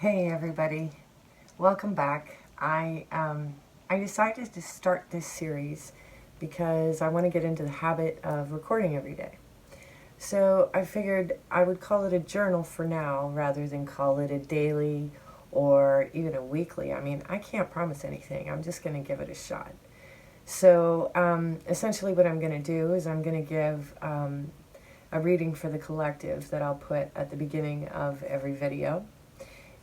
Hey everybody, welcome back. I decided to start this series because I want to get into the habit of recording every day. So I figured I would call it a journal for now rather than call it a daily or even a weekly. I mean, I can't promise anything. I'm just going to give it a shot. So essentially what I'm going to do is I'm going to give a reading for the collective that I'll put at the beginning of every video,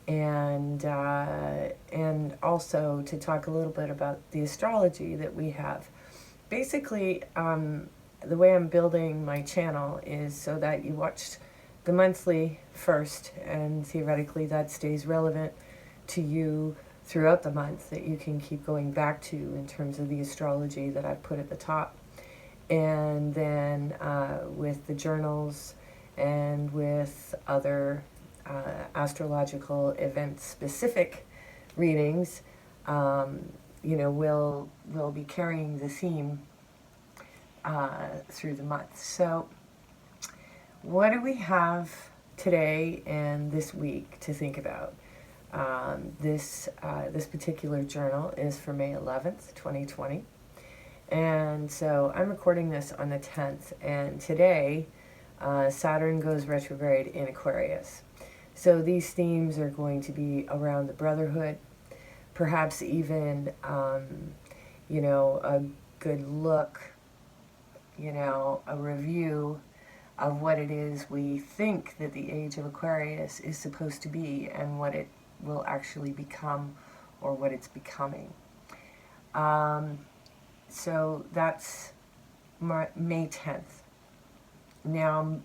and also to talk a little bit about the astrology that we have. Basically, the way I'm building my channel is so that you watch the monthly first, and theoretically that stays relevant to you throughout the month, that you can keep going back to in terms of the astrology that I've put at the top. And then with the journals and with other astrological event specific readings, we'll be carrying the theme through the month. So what do we have today and this week to think about? This particular journal is for May 11th, 2020. And so I'm recording this on the 10th, and today Saturn goes retrograde in Aquarius. So these themes are going to be around the brotherhood, perhaps even, a good look, a review of what it is we think that the age of Aquarius is supposed to be and what it will actually become or what it's becoming. So that's May 10th. Now,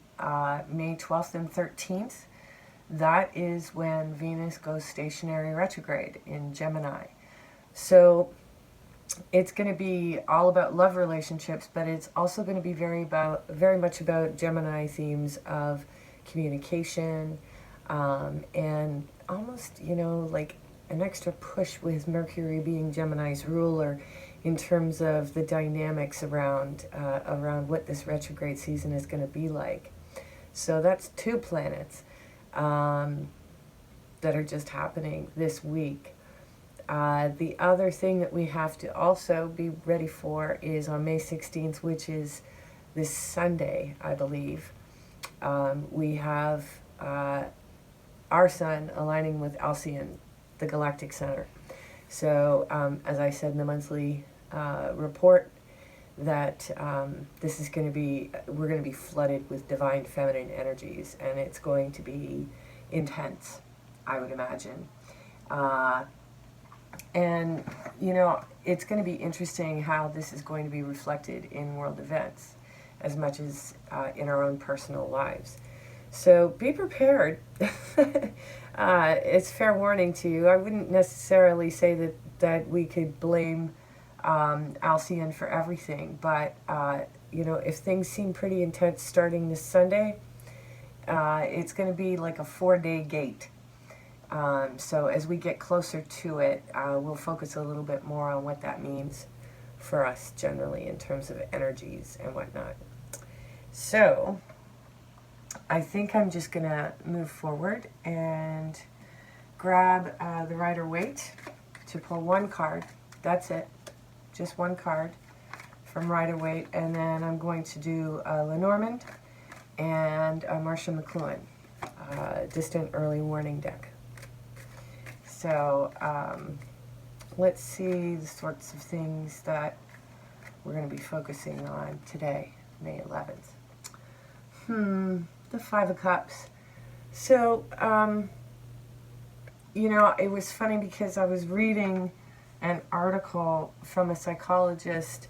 May 12th and 13th, that is when Venus goes stationary retrograde in Gemini. So it's going to be all about love relationships, but it's also going to be very much about Gemini themes of communication, and almost, like an extra push with Mercury being Gemini's ruler in terms of the dynamics around what this retrograde season is going to be like. So that's two planets that are just happening this week. The other thing that we have to also be ready for is on May 16th, which is this Sunday, I believe. We have our sun aligning with Alcyon, the galactic center. So as I said in the monthly report, that this is going to be, we're going to be flooded with divine feminine energies, and it's going to be intense, I would imagine. And, it's going to be interesting how this is going to be reflected in world events as much as in our own personal lives. So be prepared. It's fair warning to you. I wouldn't necessarily say that we could blame Alcyon for everything, but if things seem pretty intense starting this Sunday, it's going to be like a 4-day gate. So as we get closer to it, we'll focus a little bit more on what that means for us generally in terms of energies and whatnot. So I think I'm just going to move forward and grab the Rider-Waite to pull one card. That's it. Just one card from Rider-Waite, and then I'm going to do Lenormand and Marcia McLuhan, Distant Early Warning deck. So let's see the sorts of things that we're going to be focusing on today, May 11th. The Five of Cups. So, it was funny because I was reading an article from a psychologist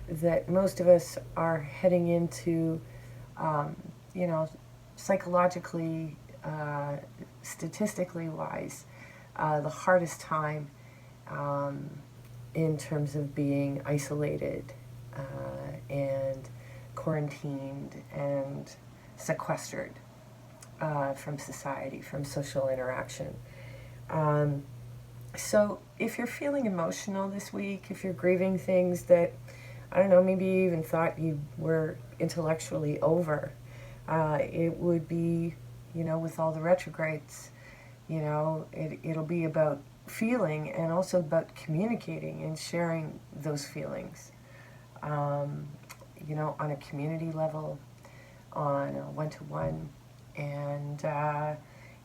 that most of us are heading into, psychologically, statistically wise, the hardest time in terms of being isolated and quarantined and sequestered from society, from social interaction. So if you're feeling emotional this week, if you're grieving things that, I don't know, maybe you even thought you were intellectually over, it would be, with all the retrogrades You know, it'll be about feeling and also about communicating and sharing those feelings. Um, you know, on a community level, on a one-to-one, and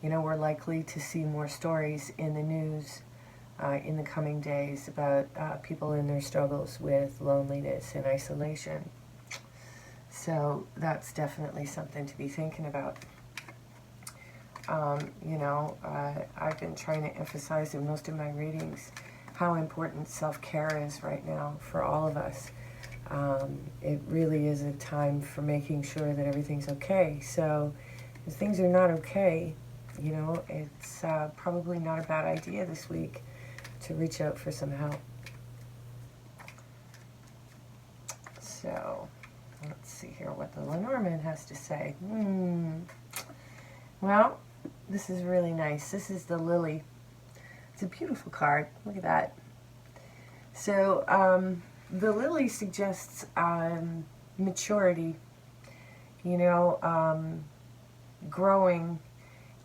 you know, we're likely to see more stories in the news in the coming days about people in their struggles with loneliness and isolation. So that's definitely something to be thinking about. You know, I've been trying to emphasize in most of my readings how important self-care is right now for all of us. It really is a time for making sure that everything's okay. So if things are not okay, you know, it's probably not a bad idea this week to reach out for some help. So let's see here what the Lenormand has to say. Well, this is really nice. This is the Lily. It's a beautiful card. Look at that. So the Lily suggests maturity, you know, growing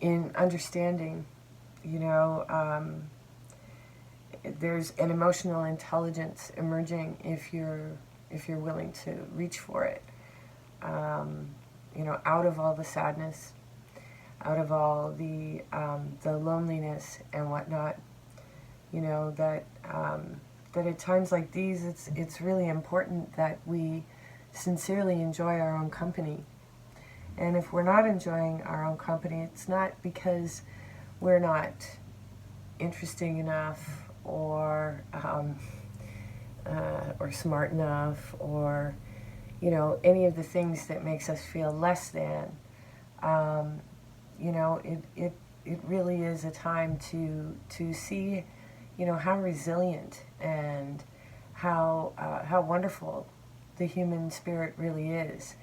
in understanding, you know, there's an emotional intelligence emerging if you're willing to reach for it. You know, out of all the sadness, out of all the loneliness and whatnot, you know, that that at times like these, it's really important that we sincerely enjoy our own company. And if we're not enjoying our own company, it's not because we're not interesting enough or smart enough, or you know, any of the things that makes us feel less than. You know, it really is a time to see, you know, how resilient and how wonderful the human spirit really is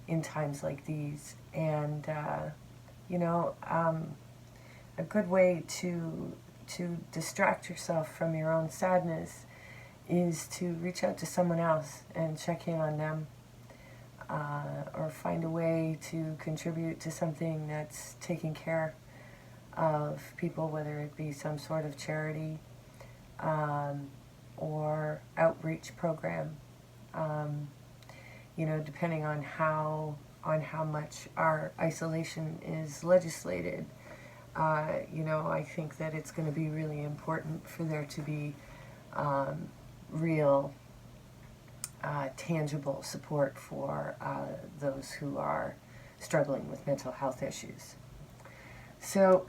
in times like these. And you know, a good way to distract yourself from your own sadness is to reach out to someone else and check in on them, or find a way to contribute to something that's taking care of people, whether it be some sort of charity or outreach program. You know, depending on how much our isolation is legislated, you know, I think that it's going to be really important for there to be real tangible support for those who are struggling with mental health issues. So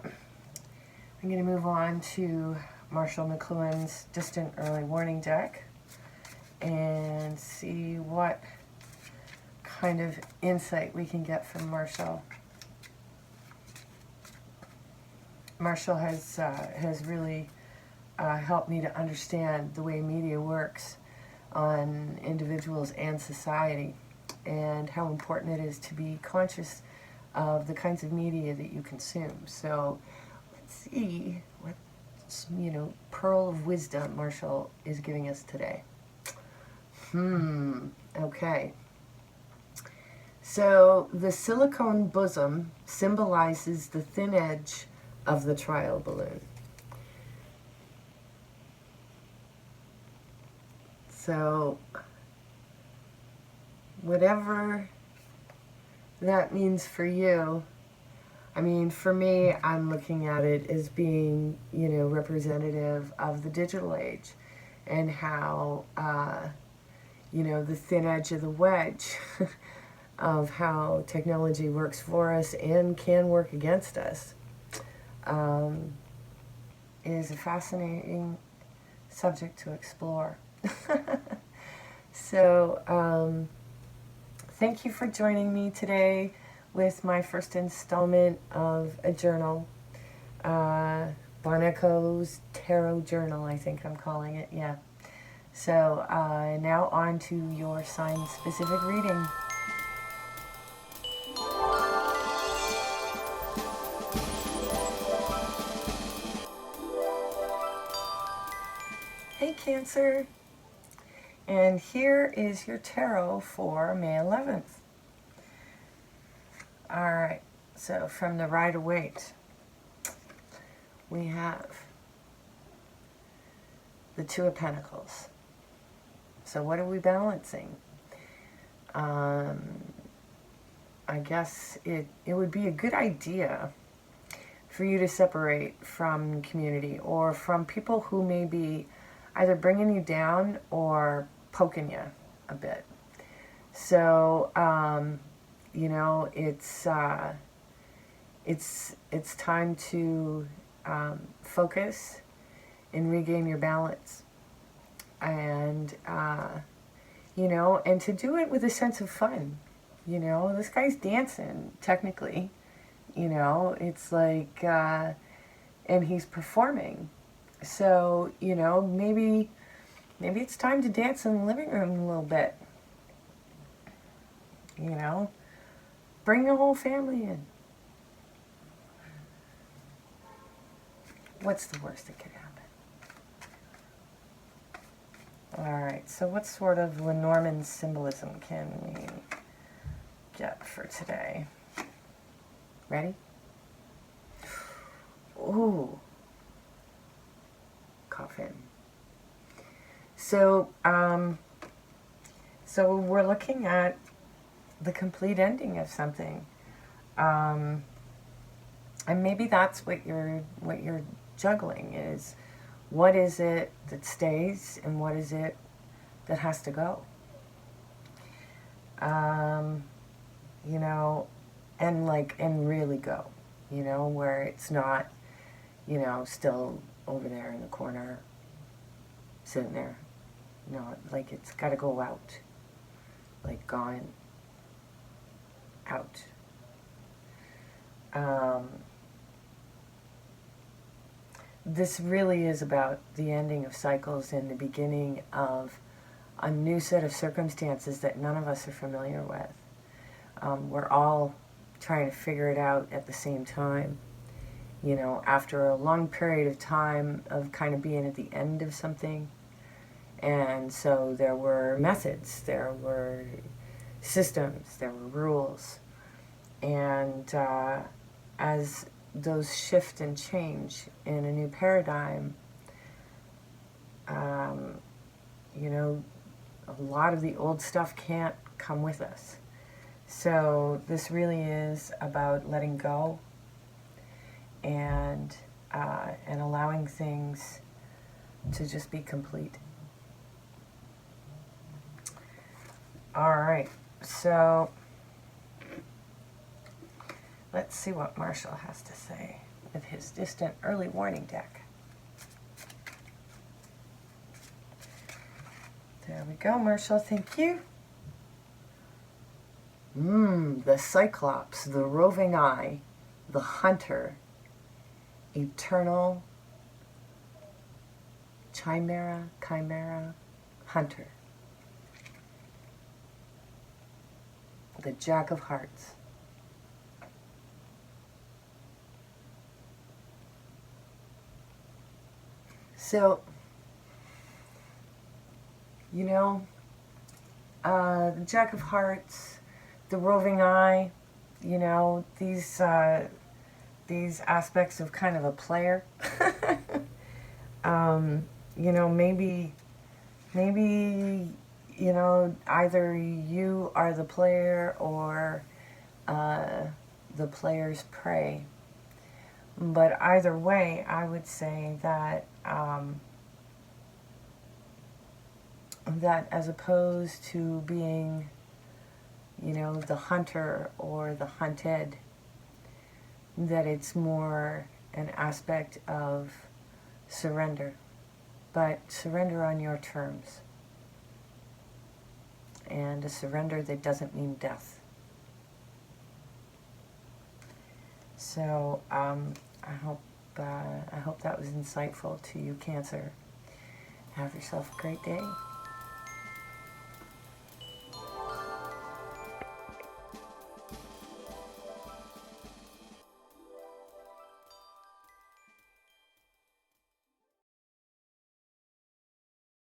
I'm going to move on to Marshall McLuhan's Distant Early Warning deck and see what kind of insight we can get from Marshall. Marshall has really helped me to understand the way media works on individuals and society, and how important it is to be conscious of the kinds of media that you consume. So let's see what, you know, pearl of wisdom Marshall is giving us today. Okay. So the silicone bosom symbolizes the thin edge of the trial balloon. So whatever that means for you, I mean, for me, I'm looking at it as being, you know, representative of the digital age, and how, you know, the thin edge of the wedge of how technology works for us and can work against us is a fascinating subject to explore. So, thank you for joining me today with my first installment of a journal, Boneco's Tarot Journal, I think I'm calling it, yeah. So, now on to your sign-specific reading. Hey, Cancer. And here is your tarot for May 11th. All right, so from the Rider-Waite. we have the Two of Pentacles. So what are we balancing? I guess it would be a good idea for you to separate from community or from people who may be either bringing you down or poking you a bit. So, you know, it's time to focus and regain your balance. And, you know, and to do it with a sense of fun. You know, this guy's dancing, technically. You know, it's like, and he's performing. So, you know, maybe it's time to dance in the living room a little bit. You know, bring the whole family in. What's the worst that could happen? All right, so what sort of Lenormand symbolism can we get for today? Ready? Ooh. Coffin. So, so we're looking at the complete ending of something. And maybe that's what you're juggling is, what is it that stays and what is it that has to go? You know, and really go, you know, where it's not, you know, still over there in the corner, sitting there. No, like it's got to go out, like gone out. This really is about the ending of cycles and the beginning of a new set of circumstances that none of us are familiar with. We're all trying to figure it out at the same time. You know, after a long period of time of kind of being at the end of something. And so there were methods, there were systems, there were rules. And as those shift and change in a new paradigm, you know, a lot of the old stuff can't come with us. So this really is about letting go and allowing things to just be complete. All right, so let's see what Marshall has to say with his distant early warning deck. There we go, Marshall, thank you. The Cyclops, the roving eye, the hunter, eternal chimera, hunter. The Jack of Hearts. So, you know, the Jack of Hearts, the roving eye, you know, these aspects of kind of a player. You know, maybe, you know, either you are the player or the player's prey. But either way, I would say that that as opposed to being, you know, the hunter or the hunted, that it's more an aspect of surrender, but surrender on your terms. And a surrender that doesn't mean death. So I hope that was insightful to you, Cancer. Have yourself a great day.